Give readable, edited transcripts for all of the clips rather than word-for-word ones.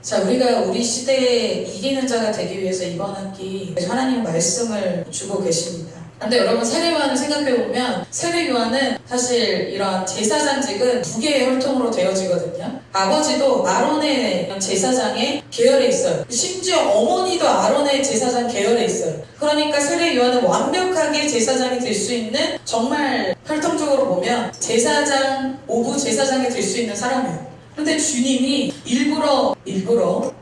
자, 우리가 우리 시대에 이기는 자가 되기 위해서 이번 학기 하나님 말씀을 주고 계십니다. 근데 여러분, 세례요한을 생각해보면 세례요한은 사실 이런 제사장직은 두 개의 혈통으로 되어지거든요. 아버지도 아론의 제사장의 계열에 있어요. 심지어 어머니도 아론의 제사장 계열에 있어요. 그러니까 세례요한은 완벽하게 제사장이 될 수 있는, 정말 혈통적으로 보면 제사장, 오부 제사장이 될 수 있는 사람이에요. 근데 주님이 일부러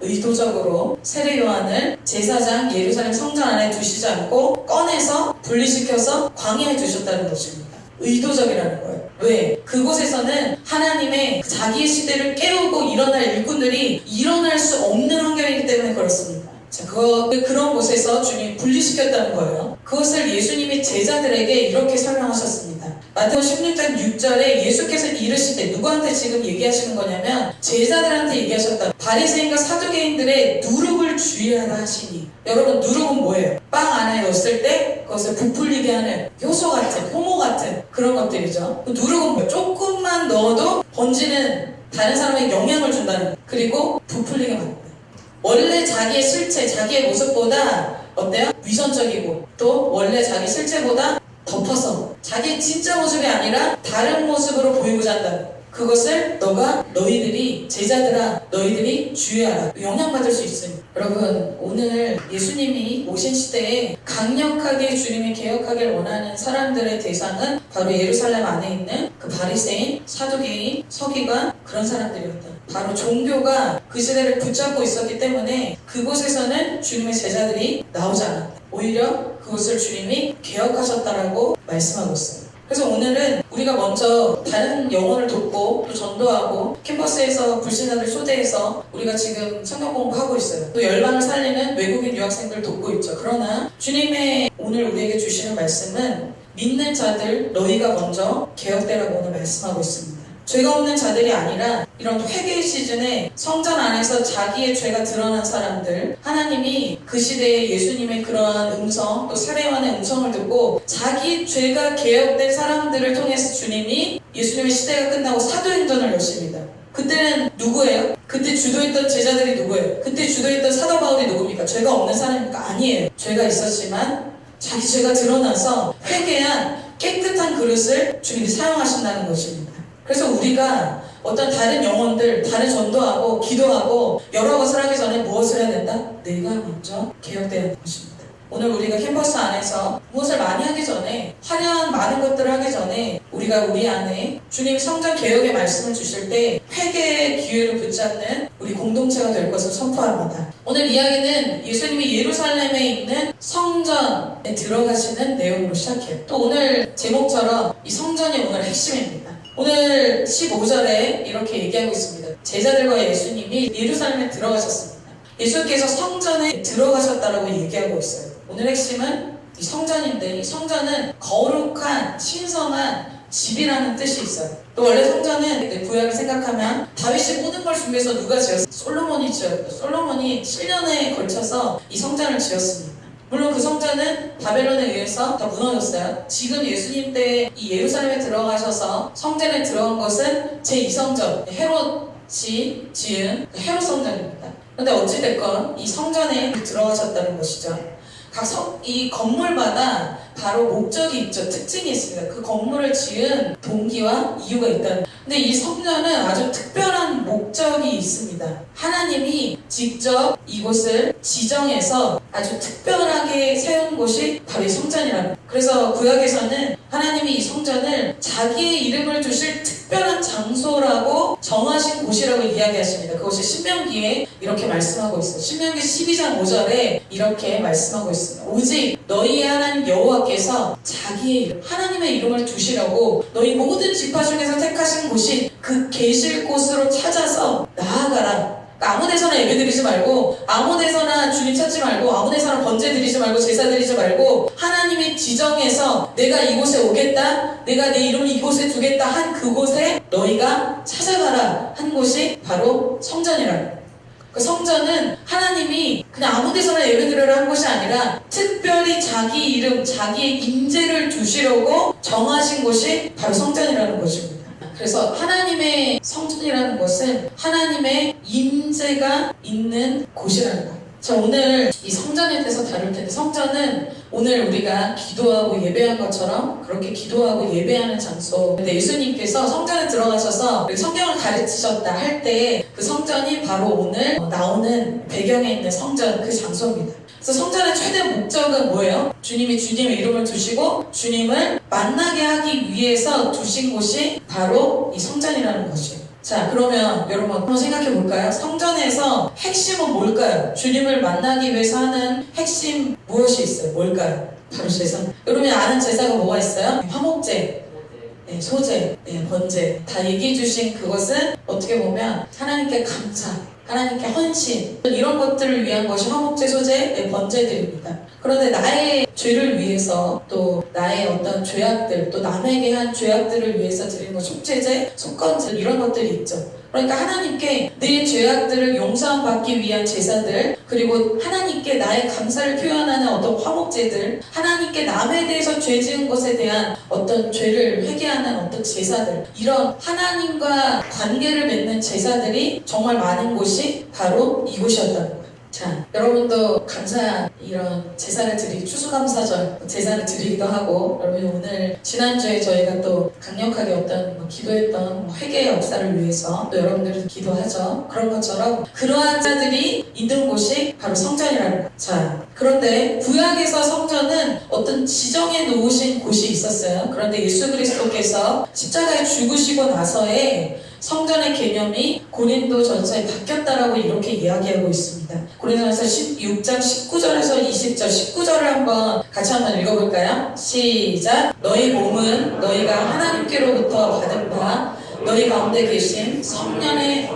의도적으로 세례요한을 제사장 예루살렘 성전 안에 두시지 않고 꺼내서 분리시켜서 광야에 두셨다는 것입니다. 의도적이라는 거예요. 왜? 그곳에서는 하나님의 자기의 시대를 깨우고 일어날 일꾼들이 일어날 수 없는 환경이기 때문에 그렇습니다. 자, 그런 곳에서 주님이 분리시켰다는 거예요. 그것을 예수님이 제자들에게 이렇게 설명하셨습니다. 마태복음 16장 6절에 예수께서 이르시되, 누구한테 지금 얘기하시는 거냐면 제자들한테 얘기하셨다. 바리새인과 사두개인들의 누룩을 주의하라 하시니. 여러분, 누룩은 뭐예요? 빵 안에 넣었을 때 그것을 부풀리게 하는 효소 같은, 효모 같은 그런 것들이죠. 누룩은 뭐예요? 조금만 넣어도 번지는, 다른 사람에게 영향을 준다는 거예요. 그리고 부풀리게 만든다. 원래 자기의 실체, 자기의 모습보다 어때요? 위선적이고, 또 원래 자기 실체보다 덮어서 자기 진짜 모습이 아니라 다른 모습으로 보이고자 한다. 그것을 너희들이, 제자들아, 너희들이 주의하라. 영향받을 수 있으니. 여러분, 오늘 예수님이 오신 시대에 강력하게 주님이 개혁하길 원하는 사람들의 대상은 바로 예루살렘 안에 있는 그 바리새인, 사두개인, 서기관, 그런 사람들이었다. 바로 종교가 그 시대를 붙잡고 있었기 때문에 그곳에서는 주님의 제자들이 나오지 않았다. 오히려 그것을 주님이 개혁하셨다라고 말씀하고 있어요. 그래서 오늘은 우리가 먼저 다른 영혼을 돕고 또 전도하고 캠퍼스에서 불신자들 초대해서 우리가 지금 성경 공부하고 있어요. 또 열방을 살리는 외국인 유학생들 돕고 있죠. 그러나 주님의 오늘 우리에게 주시는 말씀은 믿는 자들 너희가 먼저 개혁되라고 오늘 말씀하고 있습니다. 죄가 없는 자들이 아니라 이런 회개 시즌에 성전 안에서 자기의 죄가 드러난 사람들, 하나님이 그 시대에 예수님의 그러한 음성, 또 세례요한의 음성을 듣고 자기 죄가 개혁된 사람들을 통해서 주님이 예수님의 시대가 끝나고 사도행전을 여십니다. 그때는 누구예요? 그때 주도했던 제자들이 누구예요? 그때 주도했던 사도 바울이 누굽니까? 죄가 없는 사람입니까? 아니에요. 죄가 있었지만 자기 죄가 드러나서 회개한 깨끗한 그릇을 주님이 사용하신다는 것입니다. 그래서 우리가 어떤 다른 영혼들, 다른 전도하고 기도하고 여러 것을 하기 전에 무엇을 해야 된다? 내가 먼저 개혁되는 것입니다. 오늘 우리가 캠퍼스 안에서 무엇을 많이 하기 전에, 화려한 많은 것들을 하기 전에 우리가 우리 안에 주님이 성전 개혁의 말씀을 주실 때 회개의 기회를 붙잡는 우리 공동체가 될 것을 선포합니다. 오늘 이야기는 예수님이 예루살렘에 있는 성전에 들어가시는 내용으로 시작해요. 또 오늘 제목처럼 이 성전이 오늘 핵심입니다. 오늘 15절에 이렇게 얘기하고 있습니다. 제자들과 예수님이 예루살렘에 들어가셨습니다. 예수께서 성전에 들어가셨다라고 얘기하고 있어요. 오늘 핵심은 이 성전인데, 이 성전은 거룩한 신성한 집이라는 뜻이 있어요. 또 원래 성전은 구약을 생각하면 다윗이 모든 걸 준비해서 누가 지었어요? 솔로몬이 지었어요. 솔로몬이 7년에 걸쳐서 이 성전을 지었습니다. 물론 그 성전은 바벨론에 의해서 다 무너졌어요. 지금 예수님 때 이 예루살렘에 들어가셔서 성전에 들어간 것은 제2성전, 헤롯이 지은 헤롯 성전입니다. 그런데 어찌됐건 이 성전에 들어가셨다는 것이죠. 이 건물마다 바로 목적이 있죠. 특징이 있습니다. 그 건물을 지은 동기와 이유가 있다는. 근데 이 성전은 아주 특별한 목적이 있습니다. 하나님이 직접 이곳을 지정해서 아주 특별하게 세운 곳이 바로 이 성전이라는. 그래서 구약에서는 하나님이 이 성전을 자기의 이름을 두실 특별한 장소라고 정하신 곳이라고 이야기하십니다. 그것이 신명기에 이렇게 말씀하고 있어요. 신명기 12장 5절에 이렇게 말씀하고 있습니다. 오직 너희의 하나님 여호와께서 자기의 이름, 하나님의 이름을 두시려고 너희 모든 지파 중에서 택하신 곳이 그 계실 곳으로 찾아서 나아가라. 아무 데서나 예배 드리지 말고, 아무 데서나 주님 찾지 말고, 아무 데서나 번제 드리지 말고, 제사 드리지 말고, 하나님이 지정해서 내가 이곳에 오겠다, 내가 내 이름을 이곳에 두겠다 한 그곳에 너희가 찾아가라 한 곳이 바로 성전이라는 거예요. 그 성전은 하나님이 그냥 아무 데서나 예배 드리라 한 것이 아니라 특별히 자기 이름, 자기의 임재를 두시려고 정하신 곳이 바로 성전이라는 것입니다. 그래서 하나님의 성전이라는 것은 하나님의 임재가 있는 곳이라는 거예요. 자, 오늘 이 성전에 대해서 다룰 텐데, 성전은 오늘 우리가 기도하고 예배한 것처럼 그렇게 기도하고 예배하는 장소. 근데 예수님께서 성전에 들어가셔서 성경을 가르치셨다 할 때 그 성전이 바로 오늘 나오는 배경에 있는 성전, 그 장소입니다. 그래서 성전의 최대 목적은 뭐예요? 주님이 주님의 이름을 두시고 주님을 만나게 하기 위해서 두신 곳이 바로 이 성전이라는 것이에요. 자, 그러면 여러분 한번 생각해 볼까요? 성전에서 핵심은 뭘까요? 주님을 만나기 위해서 하는 핵심 무엇이 있어요? 뭘까요? 바로 제사. 여러분이 아는 제사가 뭐가 있어요? 화목제, 소제, 번제. 다 얘기해 주신 그것은 어떻게 보면 하나님께 감사, 하나님께 헌신, 이런 것들을 위한 것이 화목제, 소제, 번제들입니다. 그런데 나의 죄를 위해서, 또 나의 어떤 죄악들, 또 남에게 한 죄악들을 위해서 드리는 것, 속죄제, 속건제, 이런 것들이 있죠. 그러니까 하나님께 내 죄악들을 용서받기 위한 제사들, 그리고 하나님께 나의 감사를 표현하는 어떤 화목제들, 하나님께 남에 대해서 죄 지은 것에 대한 어떤 죄를 회개하는 어떤 제사들, 이런 하나님과 관계를 맺는 제사들이 정말 많은 곳이 바로 이곳이었다는 거예요. 자, 여러분도 감사, 이런 제사를 드리기, 추수감사절 제사를 드리기도 하고, 여러분 오늘 지난주에 저희가 또 강력하게 어떤 기도했던 회개의 역사를 위해서 또 여러분들도 기도하죠. 그런 것처럼 그러한 자들이 있는 곳이 바로 성전이라는 거예요. 자, 그런데 구약에서 성전은 어떤 지정해 놓으신 곳이 있었어요. 그런데 예수 그리스도께서 십자가에 죽으시고 나서의 성전의 개념이 고린도전서에 바뀌었다라고 이렇게 이야기하고 있습니다. 고린도전서 16장 19절에서 20절, 19절을 같이 한번 읽어볼까요? 시작! 너희 몸은 너희가 하나님께로부터 받은 바 너희 가운데 계신 성령의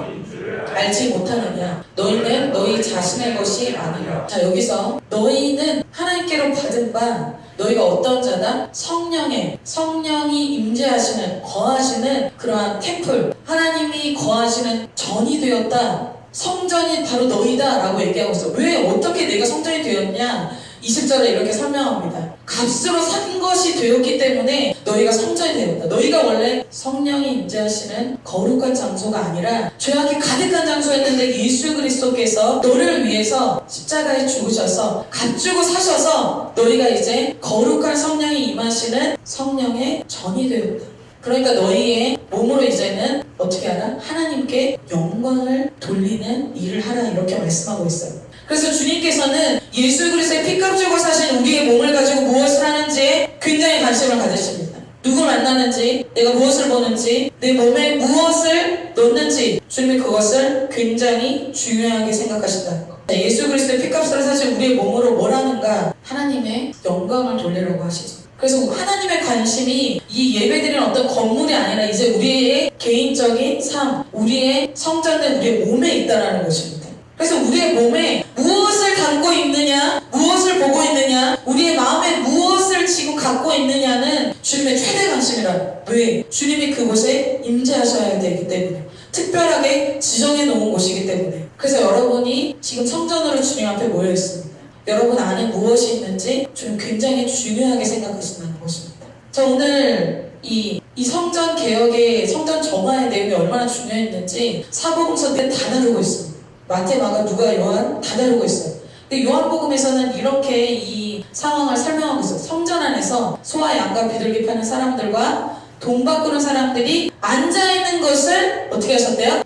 알지 못하느냐? 너희는 너희 자신의 것이 아니라. 자, 여기서 너희는 하나님께로 받은 바 너희가 어떤 자다? 성령이 임재하시는, 거하시는 그러한 템플, 하나님이 거하시는 전이 되었다. 성전이 바로 너희다 라고 얘기하고 있어. 왜 어떻게 내가 성전이 되었냐? 20절에 이렇게 설명합니다. 값으로 산 것이 되었기 때문에 너희가 성전이 되었다. 너희가 원래 성령이 임재하시는 거룩한 장소가 아니라 죄악이 가득한 장소였는데 예수 그리스도께서 너를 위해서 십자가에 죽으셔서 값주고 사셔서 너희가 이제 거룩한 성령이 임하시는 성령의 전이 되었다. 그러니까 너희의 몸으로 이제는 어떻게 하라? 하나님께 영광을 돌리는 일을 하라, 이렇게 말씀하고 있어요. 그래서 주님께서는 예수 그리스도의 피값 주고 사신 우리의 몸을 가지고 무엇을 하는지에 굉장히 관심을 가지십니다. 누구 만나는지, 내가 무엇을 보는지, 내 몸에 무엇을 넣는지, 주님이 그것을 굉장히 중요하게 생각하신다는 것. 예수 그리스도의 피값으로 사신 우리의 몸으로 뭘 하는가? 하나님의 영광을 돌리려고 하시죠. 그래서 하나님의 관심이 이 예배드리는 어떤 건물이 아니라 이제 우리의 개인적인 삶, 우리의 성전된 우리의 몸에 있다는 것입니다. 그래서 우리의 몸에 무엇을 담고 있느냐, 무엇을 보고 있느냐, 우리의 마음에 무엇을 지금 갖고 있느냐는 주님의 최대 관심이라. 왜? 주님이 그곳에 임재하셔야 되기 때문에, 특별하게 지정해 놓은 곳이기 때문에. 그래서 여러분이 지금 성전으로 주님 앞에 모여 있습니다. 여러분 안에 무엇이 있는지 주님 굉장히 중요하게 생각하신다는 것입니다. 자, 오늘 이 성전 개혁의 성전 정화의 내용이 얼마나 중요했는지 사복음서 때 다 다루고 있습니다. 마태, 마가, 누가, 요한 다 다루고 있어요. 근데 요한복음에서는 이렇게 이 상황을 설명하고 있어요. 성전 안에서 소와 양과 비둘기 파는 사람들과 돈 바꾸는 사람들이 앉아있는 것을 어떻게 하셨대요?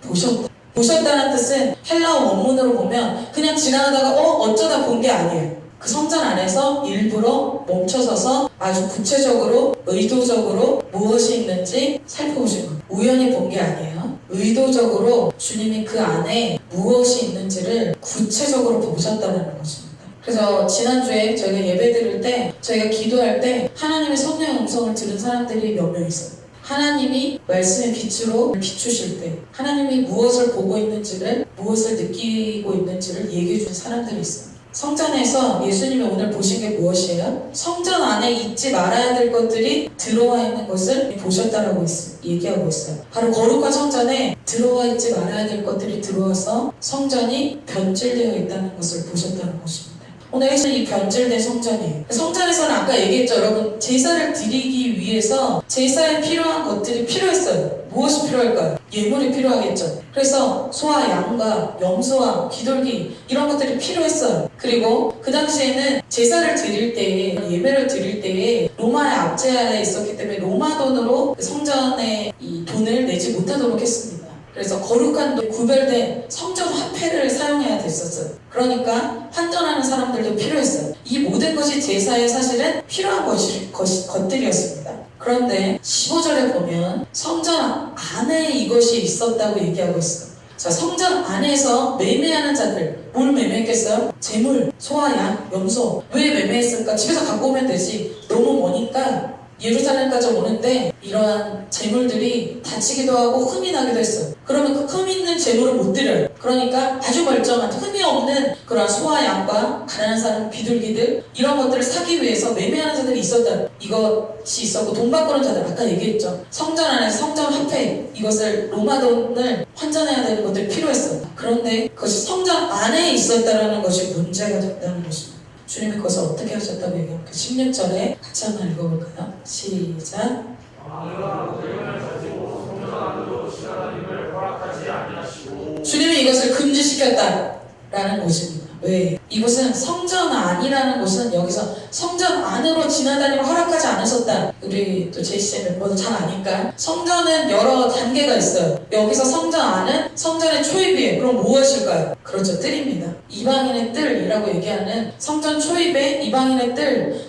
보셨다는 뜻은 헬라어 원문으로 보면 그냥 지나가다가 어쩌다 본 게 아니에요. 그 성전 안에서 일부러 멈춰서서 아주 구체적으로, 의도적으로 무엇이 있는지 살펴보신 거예요. 우연히 본 게 아니에요. 의도적으로 주님이 그 안에 무엇이 있는지를 구체적으로 보셨다는 것입니다. 그래서 지난주에 저희가 예배 드릴 때, 저희가 기도할 때 하나님의 성령의 음성을 들은 사람들이 몇 명 있어요. 하나님이 말씀의 빛으로 비추실 때 하나님이 무엇을 보고 있는지를, 무엇을 느끼고 있는지를 얘기해 주는 사람들이 있어요. 성전에서 예수님이 오늘 보신 게 무엇이에요? 성전 안에 잊지 말아야 될 것들이 들어와 있는 것을 보셨다라고 얘기하고 있어요. 바로 거룩한 성전에 들어와 있지 말아야 될 것들이 들어와서 성전이 변질되어 있다는 것을 보셨다는 것입니다. 오늘 이 변질된 성전이에요. 성전에서는 아까 얘기했죠. 여러분, 제사를 드리기 위해서 제사에 필요한 것들이 필요했어요. 무엇이 필요할까요? 예물이 필요하겠죠. 그래서 소와 양과 염소와 기돌기 이런 것들이 필요했어요. 그리고 그 당시에는 제사를 드릴 때에, 예배를 드릴 때에 로마의 압제 아래에 있었기 때문에 로마 돈으로 성전에 이 돈을 내지 못하도록 했습니다. 그래서 거룩한 돈, 구별된 성전 화폐를 사용해야 됐었어요. 그러니까 환전하는 사람들도 필요했어요. 이 모든 것이 제사에 사실은 필요한 것들이었습니다. 그런데 15절에 보면 성전 안에 이것이 있었다고 얘기하고 있어요. 자, 성전 안에서 매매하는 자들, 뭘 매매했겠어요? 재물, 소와 양, 염소. 왜 매매했을까? 집에서 갖고 오면 되지. 너무 머니까 예루살렘까지 오는데 이러한 재물들이 다치기도 하고 흠이 나기도 했어요. 그러면 그 흠 있는 재물을 못 드려요. 그러니까 아주 멀쩡한 흠이 없는 그런 소와 양과 가난한 사람, 비둘기들 이런 것들을 사기 위해서 매매하는 자들이 있었다. 이것이 있었고 돈 바꾸는 자들 아까 얘기했죠. 성전 안에서 성전 화폐 이것을 로마 돈을 환전해야 되는 것들이 필요했어요. 그런데 그것이 성전 안에 있었다는 것이 문제가 됐다는 것입니다. 주님이 그것을 어떻게 하셨다고 얘기합니까? 16절에 같이 한번 읽어볼까요? 시작. 주님이 이것을 금지시켰다라는 것입니다. 왜? 이곳은 성전 안이라는 곳은 여기서 성전 안으로 지나다니면 허락하지 않으셨다. 우리 또 제이씨 멤버도 잘 아니까 성전은 여러 단계가 있어요. 여기서 성전 안은 성전의 초입이에요. 그럼 무엇일까요? 그렇죠. 뜰입니다. 이방인의 뜰이라고 얘기하는 성전 초입에 이방인의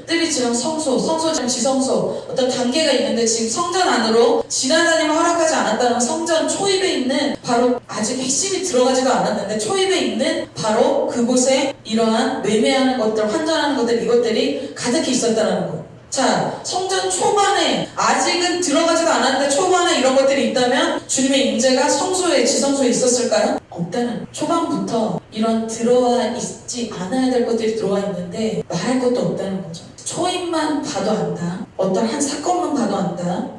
뜰이 지금 성소 지금 지성소 어떤 단계가 있는데 지금 성전 안으로 지나다니면 허락하지 않았다는 성전 초입에 있는 바로 아직 핵심이 들어가지도 않았는데 초입에 있는 바로 그곳에 이러한 매매하는 것들, 환전하는 것들 이것들이 가득히 있었다는 거예요. 자, 성전 초반에 아직은 들어가지도 않았는데 초반에 이런 것들이 있다면 주님의 임재가 성소에 지성소에 있었을까요? 없다는 초반부터 이런 들어와 있지 않아야 될 것들이 들어와 있는데 말할 것도 없다는 거죠. 초입만 봐도 안다. 어떤 한 사건만 봐도 안다.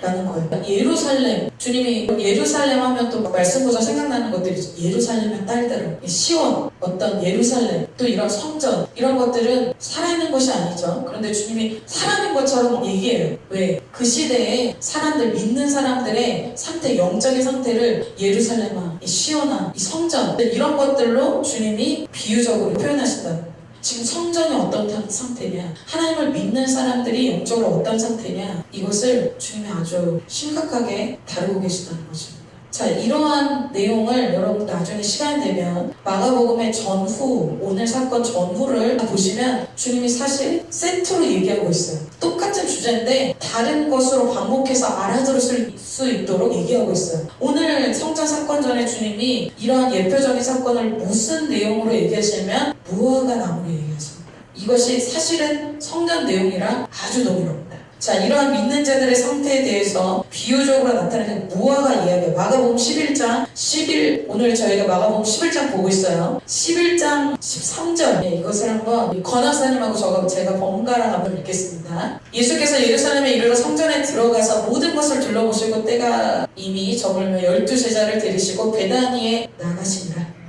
라는 거예요. 예루살렘, 주님이 예루살렘 하면 또 말씀보다 생각나는 것들이 있죠. 예루살렘의 딸들, 시온, 어떤 예루살렘, 또 이런 성전, 이런 것들은 살아있는 것이 아니죠. 그런데 주님이 사람인 것처럼 얘기해요. 왜? 그 시대에 사람들, 믿는 사람들의 상태, 영적인 상태를 예루살렘아, 이 시온아, 이 성전, 이런 것들로 주님이 비유적으로 표현하신다는 거예요. 지금 성전이 어떤 상태냐, 하나님을 믿는 사람들이 영적으로 어떤 상태냐, 이것을 주님이 아주 심각하게 다루고 계시다는 것입니다. 자, 이러한 내용을 여러분 나중에 시간 되면 마가복음의 전후, 오늘 사건 전후를 보시면 주님이 사실 세트로 얘기하고 있어요. 똑같은 주제인데 다른 것으로 반복해서 알아들을 수 있도록 얘기하고 있어요. 오늘 성전 사건 전에 주님이 이러한 예표적인 사건을 무슨 내용으로 얘기하시냐면 무화과 나무로 얘기하십니다. 이것이 사실은 성전 내용이랑 아주 동일합니다. 자, 이러한 믿는 자들의 상태에 대해서 비유적으로 나타내는 무화과 이야기예요. 마가복음 11장 11, 오늘 저희가 마가복음 11장 보고 있어요. 11장 13절. 네, 이것을 한번 권하사님하고 제가 번갈아 한번 읽겠습니다. 예수께서 예루살렘에 이르러 성전에 들어가서 모든 것을 둘러보시고 때가 이미 저물며 12제자를 데리시고 베다니에 나가시니라.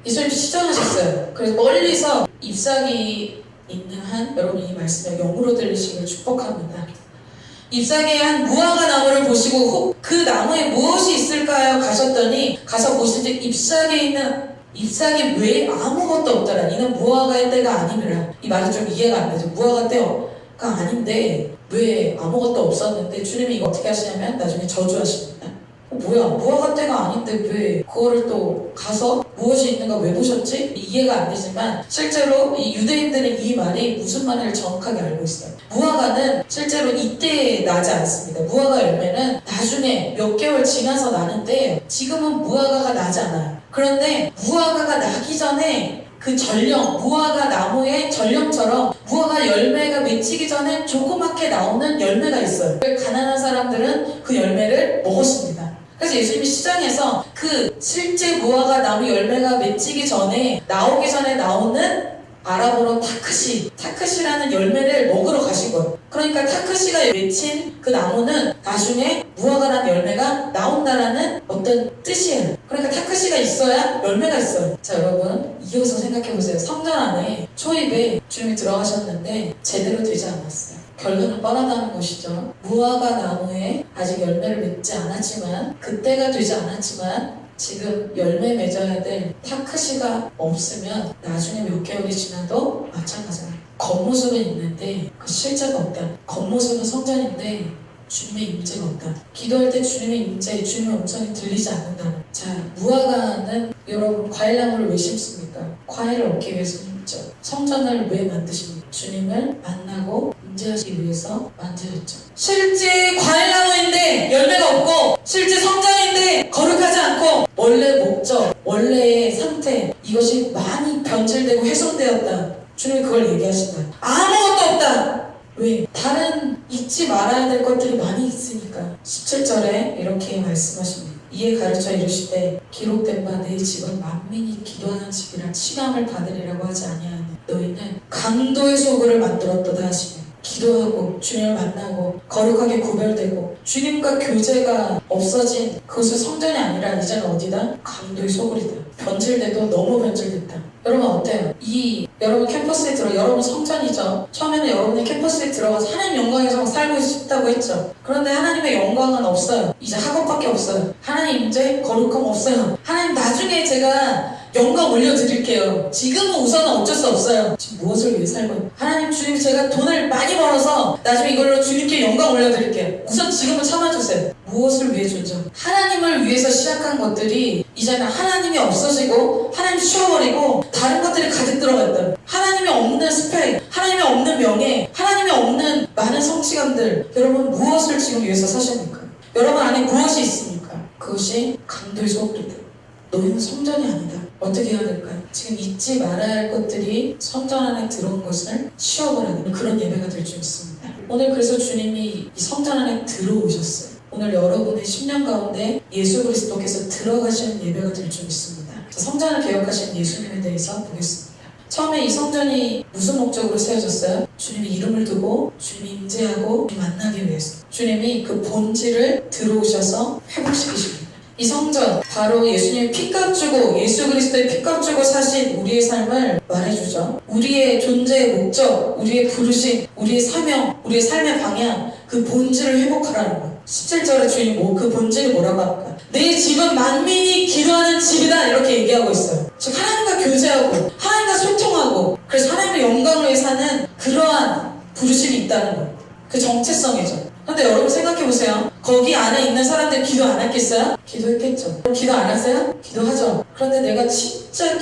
예수님 시전하셨어요. 그래서 멀리서 잎사귀 있는 한, 여러분 이 말씀을 영으로 들리시길 축복합니다. 잎사귀의 한 무화과 나무를 보시고 그 나무에 무엇이 있을까요? 가셨더니 가서 보시니 잎사귀에 있는 잎사귀 외에 아무것도 없더라. 이는 무화과의 때가 아니니라. 이 말이 좀 이해가 안 되죠. 무화과 때가 아닌데 왜 아무것도 없었는데 주님이 이거 어떻게 하시냐면 나중에 저주하십니다. 뭐야, 무화과 때가 아닌데 왜 그거를 또 가서 무엇이 있는가 왜 보셨지? 이해가 안 되지만 실제로 이 유대인들은 이 말이 무슨 말인지 정확하게 알고 있어요. 무화과는 실제로 이때 나지 않습니다. 무화과 열매는 나중에 몇 개월 지나서 나는데 지금은 무화과가 나지 않아요. 그런데 무화과가 나기 전에 그 전령, 무화과 나무의 전령처럼 무화과 열매가 맺히기 전에 조그맣게 나오는 열매가 있어요. 가난한 사람들은 그 열매를 먹었습니다. 그래서 예수님이 시장에서 그 실제 무화과 나무 열매가 맺히기 전에 나오기 전에 나오는 아랍어로 타크시라는 열매를 먹으러 가신 거예요. 그러니까 타크시가 맺힌 그 나무는 나중에 무화과라는 열매가 나온다라는 어떤 뜻이에요. 그러니까 타크시가 있어야 열매가 있어요. 자, 여러분 이어서 생각해보세요. 성전 안에 초입에 주님이 들어가셨는데 제대로 되지 않았어요. 결과는 뻔하다는 것이죠. 무화과 나무에 아직 열매를 맺지 않았지만, 그때가 되지 않았지만 지금 열매 맺어야 될 타크시가 없으면 나중에 몇 개월이 지나도 마찬가지예요. 겉모습은 있는데 그 실제가 없다. 겉모습은 성전인데 주님의 임재가 없다. 기도할 때 주님의 임재, 주님의 음성이 들리지 않는다. 자, 무화과는 여러분 과일나무를 왜 심습니까? 과일을 얻기 위해서 심죠. 성전을 왜 만드십니까? 주님을 만나고 임재하시기 위해서 만드셨죠. 실제 과일나무인데 열매가 없고, 실제 성전인데 거룩하지 않고, 원래 목적, 원래의 상태, 이것이 많이 변질되고 훼손되었다. 주님이 그걸 얘기하신다. 아무것도 없다. 왜? 다른 잊지 말아야 될 것들이 많이 있으니까. 17절에 이렇게 말씀하십니다. 이에 가르쳐 이르시되 기록된 바 내 집은 만민이 기도하는 집이라 칭함을 받으리라고 하지 아니하니 너희는 강도의 소굴을 만들었도다 하시며, 기도하고 주님을 만나고 거룩하게 구별되고 주님과 교제가 없어진 그것은 성전이 아니라 이제는 어디다? 강도의 소굴이다. 변질돼도 너무 변질됐다. 여러분 어때요? 여러분 캠퍼스에 여러분 성전이죠. 처음에는 여러분이 캠퍼스에 들어가서 하나님 영광에서 막 살고 싶다고 했죠. 그런데 하나님의 영광은 없어요. 이제 학업밖에 없어요. 하나님 이제 거룩함 없어요. 하나님 나중에 제가 영광 올려드릴게요. 지금은 우선은 어쩔 수 없어요. 지금 무엇을 위해 살고 하나님 주님 제가 돈을 많이 벌어서 나중에 이걸로 주님께 영광 올려드릴게요. 우선 지금은 참아주세요. 무엇을 위해 주죠? 하나님을 위해서 시작한 것들이 이제는 하나님이 없어지고 하나님 치워버리고 다른 것들이 가득 들어갔다. 하나님이 없는 스펙, 하나님이 없는 명예, 하나님이 없는 많은 성취감들. 여러분 무엇을 지금 위해서 사십니까? 여러분 안에 무엇이 있습니까? 그것이 강도의 소굴이다. 너희는 성전이 아니다. 어떻게 해야 될까요? 지금 잊지 말아야 할 것들이 성전 안에 들어온 것을 치워버리는 그런 예배가 될 줄 믿습니다. 오늘 그래서 주님이 이 성전 안에 들어오셨어요. 오늘 여러분의 10년 가운데 예수 그리스도께서 들어가시는 예배가 될 줄 믿습니다. 성전을 개혁하신 예수님에 대해서 보겠습니다. 처음에 이 성전이 무슨 목적으로 세워졌어요? 주님이 이름을 두고 주님이 임재하고 만나기 위해서. 주님이 그 본질을 들어오셔서 회복시키십니다. 이 성전, 바로 예수님의 피값 주고 예수 그리스도의 피값 주고 사신 우리의 삶을 말해주죠. 우리의 존재의 목적, 우리의 부르심, 우리의 사명, 우리의 삶의 방향, 그 본질을 회복하라는 거예요. 17절에 주님이 그 본질이 뭐라고 합니까? 내 집은 만민이 기도하는 집이다 이렇게 얘기하고 있어요. 즉 하나님과 교제하고 하나님과 소통하고, 그래서 하나님의 영광을 위해 사는 그러한 부르심이 있다는 거예요. 그 정체성이죠. 근데 여러분 생각해보세요. 거기 안에 있는 사람들 기도 안 했겠어요? 기도했겠죠. 기도 안 하세요? 기도하죠. 그런데 내가 진짜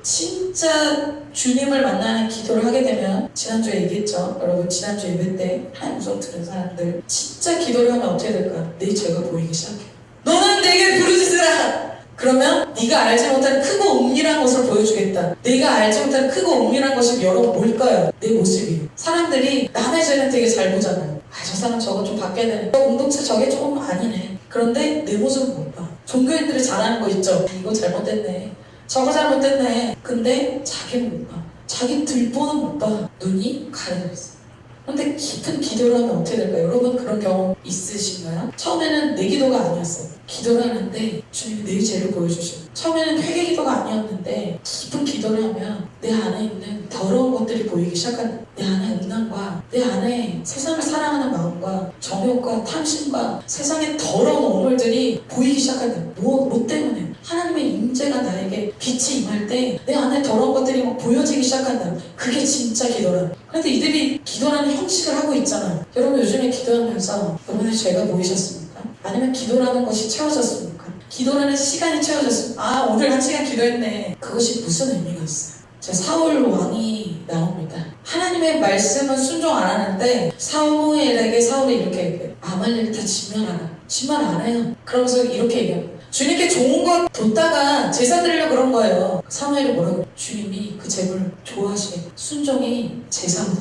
진짜 주님을 만나는 기도를 하게 되면, 지난주에 얘기했죠. 여러분 지난주 예배 때 하나님 음성 들은 사람들 진짜 기도를 하면 어떻게 될까? 내 죄가 보이기 시작해. 너는 내게 부르짖으라. 그러면 네가 알지 못한 크고 은밀한 것을 보여주겠다. 내가 알지 못한 크고 은밀한 것이 여러분 뭘까요? 내 모습이에요. 사람들이 남의 죄는 되게 잘 보잖아요. 저 사람 저거 좀 바뀌어야 되네. 공동체 저게 조금 아니네. 그런데 내 모습은 못 봐. 종교인들이 잘하는 거 있죠. 이거 잘못됐네. 저거 잘못됐네. 근데 자기는 못 봐. 자기 들보는 못 봐. 눈이 가려져 있어. 그런데 깊은 기도를 하면 어떻게 될까요? 여러분 그런 경험 있으신가요? 처음에는 내 기도가 아니었어요. 기도를 하는데 주님이 내 죄를 보여주시고, 처음에는 회개 기도가 아니었는데 깊은 기도를 하면 내 안에 있는 더러운 것들이 보이기 시작한다. 내 안에 음란과 내 안에 세상을 사랑하는 마음과 정욕과 탐심과 세상의 더러운 오물들이 보이기 시작한다. 뭐 때문에? 하나님의 임재가 나에게 빛이 임할 때 내 안에 더러운 것들이 막 보여지기 시작한다. 그게 진짜 기도라. 그런데 이들이 기도라는 형식을 하고 있잖아요. 여러분 요즘에 기도하면서 여러분의 죄가 보이셨습니까? 아니면 기도라는 것이 채워졌습니까? 기도라는 시간이 채워졌습니까? 아 오늘 1시간 기도했네. 그것이 무슨 의미가 있어요? 자, 사울 왕이 나옵니다. 하나님의 말씀은 순종 안 하는데 사무엘에게 사울이 이렇게 얘기해요. 아말렉을 다 진멸하라. 진멸 안 해요. 그러면서 이렇게 얘기해요. 주님께 좋은 것 뒀다가 제사 드리려고 그런 거예요. 사무엘이 뭐라고 해요? 주님이 그 제물 좋아하시게 순종이 제사보다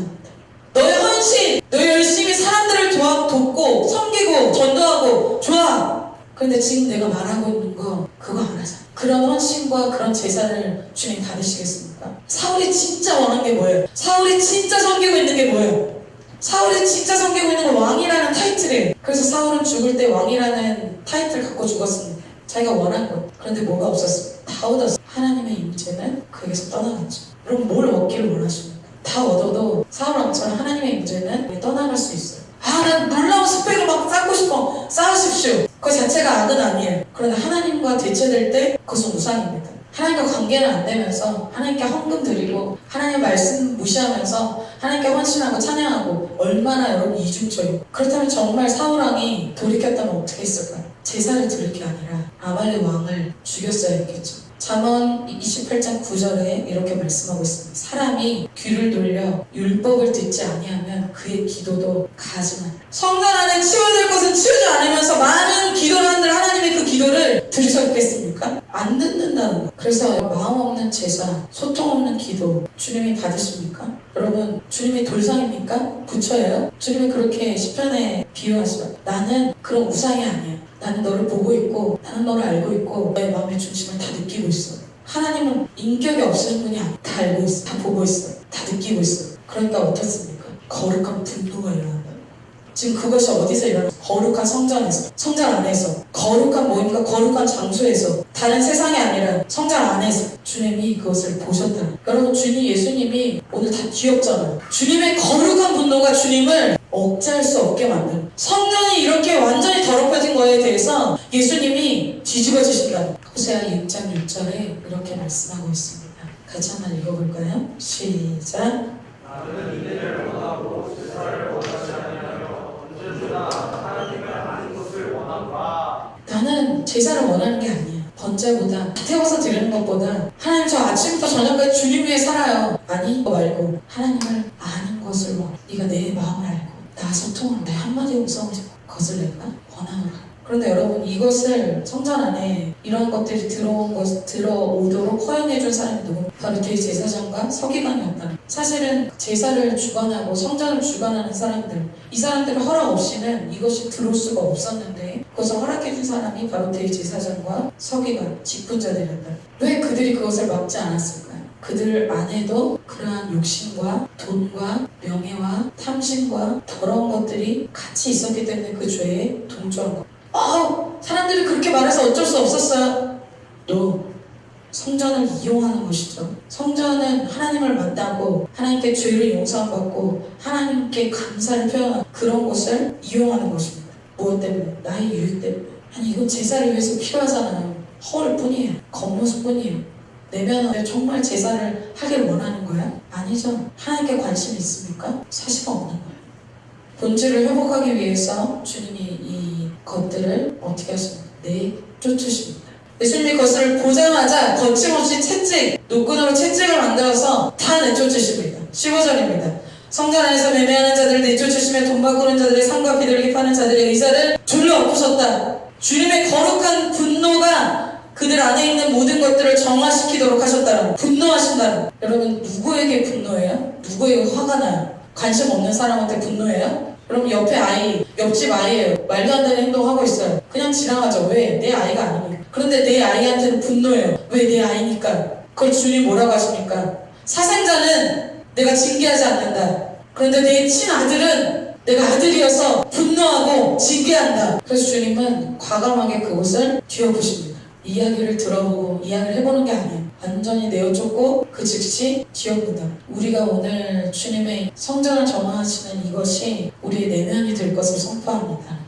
너의 헌신, 너의 열심히 사람들을 돕고 섬기고 전도하고 좋아. 그런데 지금 내가 말하고 있는 거 그거 안 하잖아. 그런 헌신과 그런 제사를 주님 받으시겠습니까? 사울이 진짜 원한 게 뭐예요? 사울이 진짜 섬기고 있는 게 뭐예요? 사울이 진짜 섬기고 있는 건 왕이라는 타이틀이에요. 그래서 사울은 죽을 때 왕이라는 타이틀 갖고 죽었습니다. 자기가 원한 것. 그런데 뭐가 없었어요? 다 얻었어요. 하나님의 임재는 그에게서 떠나갔죠. 여러분 뭘 얻기를 원하십니까? 다 얻어도 사울 왕처럼 하나님의 문제는 떠나갈 수 있어요. 난 놀라운 스펙을 막 쌓고 싶어. 쌓으십시오. 그 자체가 악은 아니에요. 그런데 하나님과 대체될 때 그것은 우상입니다. 하나님과 관계는 안 되면서 하나님께 헌금 드리고 하나님의 말씀 무시하면서 하나님께 헌신하고 찬양하고 얼마나 여러분 이중적이고, 그렇다면 정말 사울왕이 돌이켰다면 어떻게 했을까요? 제사를 드릴 게 아니라 아말렉 왕을 죽였어야 했겠죠. 잠언 28장 9절에 이렇게 말씀하고 있습니다. 사람이 귀를 돌려 율법을 듣지 아니하면 그의 기도도 가증하니라. 성전 안에 치워질 것은 치우지 않으면서 많은 기도를 한들 하나님의 그 기도를 들으셨겠습니까? 안 듣는다는 거예요. 그래서 마음 없는 제사, 소통 없는 기도 주님이 받으십니까? 여러분, 주님이 돌상입니까? 부처예요? 주님이 그렇게 시편에 비유하시죠. 나는 그런 우상이 아니야. 나는 너를 보고 있고 나는 너를 알고 있고 너의 마음의 중심을 다 느끼고 있어. 하나님은 인격이 없으신 분이 아니야. 다 알고 있어. 다 보고 있어. 다 느끼고 있어. 그러니까 어떻습니까? 거룩한 분노가 일어난다. 지금 그것이 어디서 일어나요? 거룩한 성전에서, 성전 안에서, 거룩한 모임과 거룩한 장소에서, 다른 세상이 아니라 성전 안에서 주님이 그것을 보셨다. 여러분, 예수님이 오늘 다 귀엽잖아요. 주님의 거룩한 분노가 주님을 억제할 수 없게 만든, 성전이 이렇게 완전히 더럽혀진 거에 대해서 예수님이 뒤집어지신다. 호세아 6장 6절에 이렇게 말씀하고 있습니다. 같이 한번 읽어볼까요? 시작. 나는 이내를 원하고 제사를 원하지 아니하며 언제나 하나님을 아는 것을 원한다. 나는 제사를 원하는 게 아니야. 번제보다 태워서 드리는 것보다 하나님 저 아침부터 저녁까지 주님 위해 살아요. 아니, 그거 말고 하나님을 아는 것을 원해. 네가 내 마음을 알고 나 소통하는 내 한마디 음성을 듣고 그것을 내가 원하노라. 그런데 여러분, 이것을 성전 안에 이런 것들이 들어오도록 허용해준 사람이 누구? 바로 대제사장과 서기관이었다. 사실은 제사를 주관하고 성전을 주관하는 사람들, 이 사람들의 허락 없이는 이것이 들어올 수가 없었는데 그것을 허락해준 사람이 바로 대제사장과 서기관, 직분자들이었다. 왜 그들이 그것을 막지 않았을까요? 그들 안에도 그러한 욕심과 돈과 명예와 탐심과 더러운 것들이 같이 있었기 때문에 그 죄에 동조한 것. 사람들이 그렇게 말해서 어쩔 수 없었어요. 성전을 이용하는 것이죠. 성전은 하나님을 만나고 하나님께 죄를 용서받고 하나님께 감사를 표현하는 그런 것을 이용하는 것입니다. 무엇 때문에? 나의 유익 때문에. 아니, 이건 제사를 위해서 필요하잖아요. 허울 뿐이에요. 겉모습 뿐이에요. 내면은 정말 제사를 하길 원하는 거야? 아니죠. 하나님께 관심이 있습니까? 사실 없는 거예요. 본질을 회복하기 위해서 주님이 이 것들을 어떻게 하십니까? 내쫓으십니다. 예수님이 그것을 보자마자 거침없이 노끈으로 채찍을 만들어서 다 내쫓으십니다. 15절입니다. 성전 안에서 매매하는 자들을 내쫓으시며 돈 바꾸는 자들의 상과 비둘기 파는 자들의 의사를 졸라 엎으셨다. 주님의 거룩한 분노가 그들 안에 있는 모든 것들을 정화시키도록 하셨다는, 분노하신다는. 여러분, 누구에게 분노해요? 누구에게 화가 나요? 관심 없는 사람한테 분노해요? 여러분, 옆집 아이예요. 말도 안 되는 행동하고 있어요. 그냥 지나가죠. 왜? 내 아이가 아니니까. 그런데 내 아이한테는 분노해요. 왜? 내 아이니까. 그걸 주님 뭐라고 하십니까? 사생자는 내가 징계하지 않는다. 그런데 내 친아들은 내가 아들이어서 분노하고 징계한다. 그래서 주님은 과감하게 그것을 뒤엎으십니다. 이야기를 들어보고 이야기를 해보는 게 아니에요. 완전히 내어쫓고 그 즉시 뒤엎는다. 우리가 오늘 주님의 성전을 정화하시는 이것이 우리의 내면이 될 것을 선포합니다.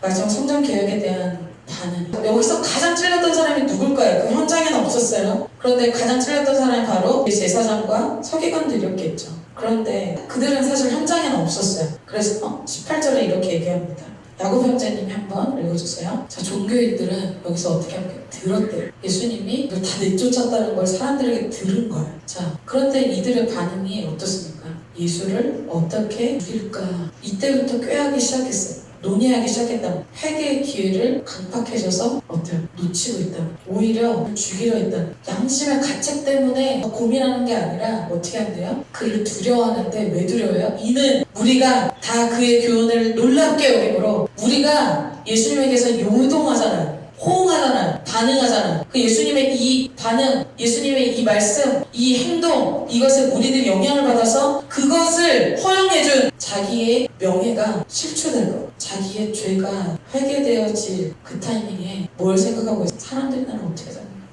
마지막 성전개혁에 대한 반응. 여기서 가장 찔렸던 사람이 누굴까요? 그 현장에는 없었어요. 그런데 가장 찔렸던 사람이 바로 제사장과 서기관들이었겠죠. 그런데 그들은 사실 현장에는 없었어요. 그래서 18절에 이렇게 얘기합니다. 야곱 형제님이 한번 읽어주세요. 자, 종교인들은 여기서 어떻게 합니까? 들었대요. 예수님이 이걸 다 내쫓았다는 걸 사람들에게 들은 거예요. 자, 그런데 이들의 반응이 어떻습니까? 예수를 어떻게 죽일까? 이때부터 꾀하기 시작했어요. 논의하기 시작했다. 회개의 기회를 강팍해져서 어때요? 놓치고 있다. 오히려 죽이려 했다. 양심의 가책 때문에 고민하는 게 아니라 어떻게 한대요? 그를 두려워하는데 왜 두려워해요? 이는 우리가 다 그의 교훈을 놀랍게 여김으로 우리가 예수님에게서 요동하잖아요. 호응하잖아요. 반응하잖아요. 그 예수님의 이 반응, 예수님의 이 말씀, 이 행동, 이것에 우리들이 영향을 받아서 그것을 허용해준 자기의 명예가 실추될 거. 자기의 죄가 회개되어질 그 타이밍에 뭘 생각하고 있어? 사람들이 나를 어떻게 생각할까?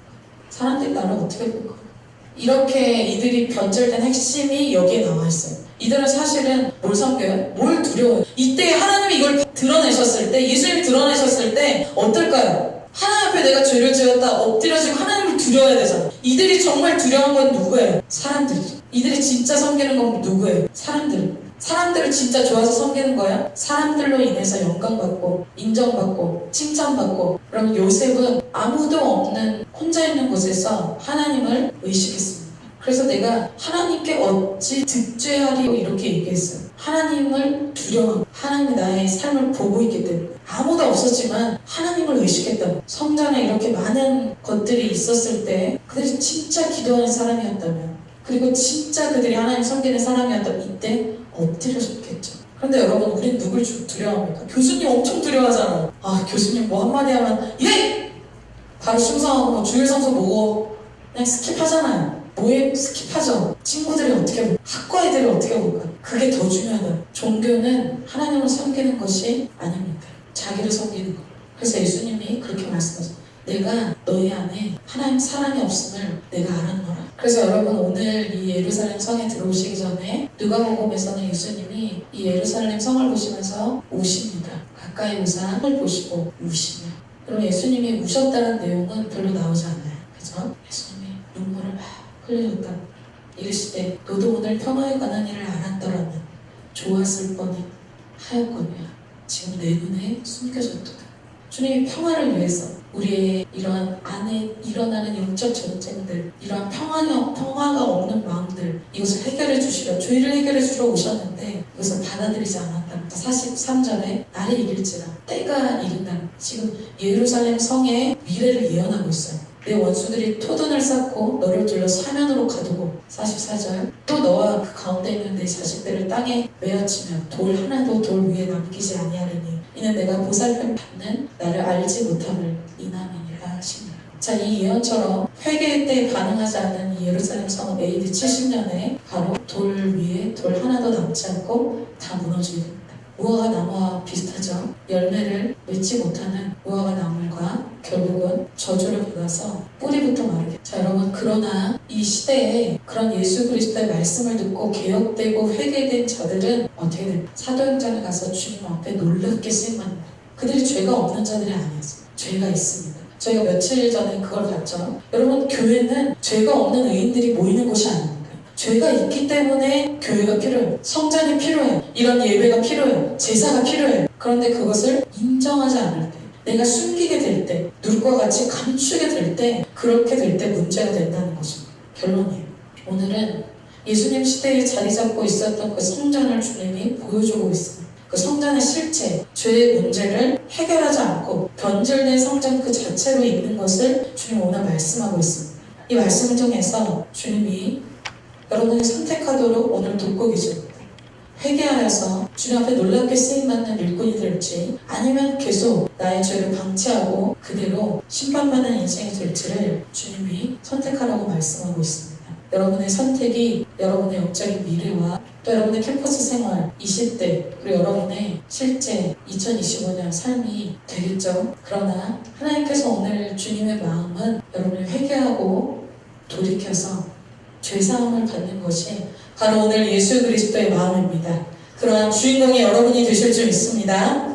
사람들이 나를 어떻게 볼 거야? 이렇게 이들이 변절된 핵심이 여기에 나와 있어요. 이들은 사실은 뭘 섬겨요? 뭘 두려워요? 이때 하나님이 이걸 드러내셨을 때, 예수님이 드러내셨을 때 어떨까요? 하나님 앞에 내가 죄를 지었다 엎드려지고 하나님을 두려워야 되잖아. 이들이 정말 두려운 건 누구예요? 사람들이죠. 이들이 진짜 섬기는 건 누구예요? 사람들을 진짜 좋아서 섬기는 거야? 사람들로 인해서 영광받고 인정받고 칭찬받고. 그럼 요셉은 아무도 없는 혼자 있는 곳에서 하나님을 의식했습니다. 그래서 내가 하나님께 어찌 득죄하리요 이렇게 얘기했어요. 하나님을 두려워하고 하나님이 나의 삶을 보고 있기 때문에. 아무도 없었지만 하나님을 의식했다고. 성전에 이렇게 많은 것들이 있었을 때 그들이 진짜 기도하는 사람이었다면, 그리고 진짜 그들이 하나님 섬기는 사람이었다면 이때 엎드려졌겠죠. 그런데 여러분, 우린 누굴 두려워합니까? 교수님 엄청 두려워하잖아요. 아, 교수님 뭐 한마디 하면 예! 바로 충성하고 주일 성서 보고 그냥 스킵하잖아요. 뭐에 스킵하죠? 친구들이 어떻게 볼까? 학과 애들이 어떻게 볼까? 그게 더 중요하다. 종교는 하나님을 섬기는 것이 아닙니다. 자기를 섬기는 거. 그래서 예수님이 그렇게 말씀하셨어요. 내가 너희 안에 하나님 사랑이 없음을 내가 알았노라. 그래서 여러분, 오늘 이 예루살렘 성에 들어오시기 전에 누가복음에서는 예수님이 이 예루살렘 성을 보시면서 우십니다. 가까이 오사 성을 보시고 우시며. 그럼 예수님이 우셨다는 내용은 별로 나오지 않아요. 그죠? 예수님이 눈물을 막 흘리셨다. 이르실 때 너도 오늘 평화에 관한 일을 알았더라면 좋았을 뻔히 하였거니와 지금 내 눈에 숨겨졌도다. 주님이 평화를 위해서 우리의 이러한 안에 일어나는 영적 전쟁들, 이러한 평화가 없는 마음들, 이것을 해결해 주시려, 죄를 해결해 주러 오셨는데 이것을 받아들이지 않았다. 43절에 날이 이를지라 때가 이른다. 지금 예루살렘 성의 미래를 예언하고 있어요. 내 원수들이 토둔을 쌓고 너를 둘러 사면으로 가두고. 44절 또 너와 그 가운데 있는 내 자식들을 땅에 메어치며 돌 하나도 돌 위에 남기지 아니하리니 이는 내가 보살핌 받는 나를 알지 못함을 이남이니라 하시니라. 자, 이 예언처럼 회개의 때에 반응하지 않는 이 예루살렘 성은 AD 70년에 바로 돌 위에 돌 하나도 남지 않고 다 무너지게 됩니다. 무화과 나무와 비슷하죠. 열매를 맺지 못하는 무화과 나무가 결국은 저주를 받아서 뿌리부터 마르게. 자, 여러분, 그러나 이 시대에 그런 예수 그리스도의 말씀을 듣고 개혁되고 회개된 자들은 어떻게 됩니까? 사도행전에 가서 주님 앞에 놀랍게 쓰임받는다. 그들이 죄가 없는 자들이 아니었어요. 죄가 있습니다. 저희가 며칠 전에 그걸 봤죠. 여러분, 교회는 죄가 없는 의인들이 모이는 곳이 아닙니다. 죄가 있기 때문에 교회가 필요해요. 성전이 필요해요. 이런 예배가 필요해요. 제사가 필요해요. 그런데 그것을 인정하지 않을 때, 내가 숨기게 될 때, 누굴과 같이 감추게 될 때, 그렇게 될 때 문제가 된다는 것입니다. 결론이에요. 오늘은 예수님 시대에 자리 잡고 있었던 그 성전을 주님이 보여주고 있습니다. 그 성전의 실체, 죄의 문제를 해결하지 않고 변질된 성전 그 자체로 있는 것을 주님 오늘 말씀하고 있습니다. 이 말씀을 통해서 주님이 여러분이 선택하도록 오늘 돕고 계십니다. 회개하여서 주님 앞에 놀랍게 쓰임받는 일꾼이 될지, 아니면 계속 나의 죄를 방치하고 그대로 심판받는 인생이 될지를 주님이 선택하라고 말씀하고 있습니다. 여러분의 선택이 여러분의 영적인 미래와 또 여러분의 캠퍼스 생활, 20대, 그리고 여러분의 실제 2025년 삶이 되겠죠. 그러나 하나님께서 오늘 주님의 마음은 여러분을 회개하고 돌이켜서 죄사함을 받는 것이 바로 오늘 예수 그리스도의 마음입니다. 그러한 주인공이 여러분이 되실 줄 믿습니다.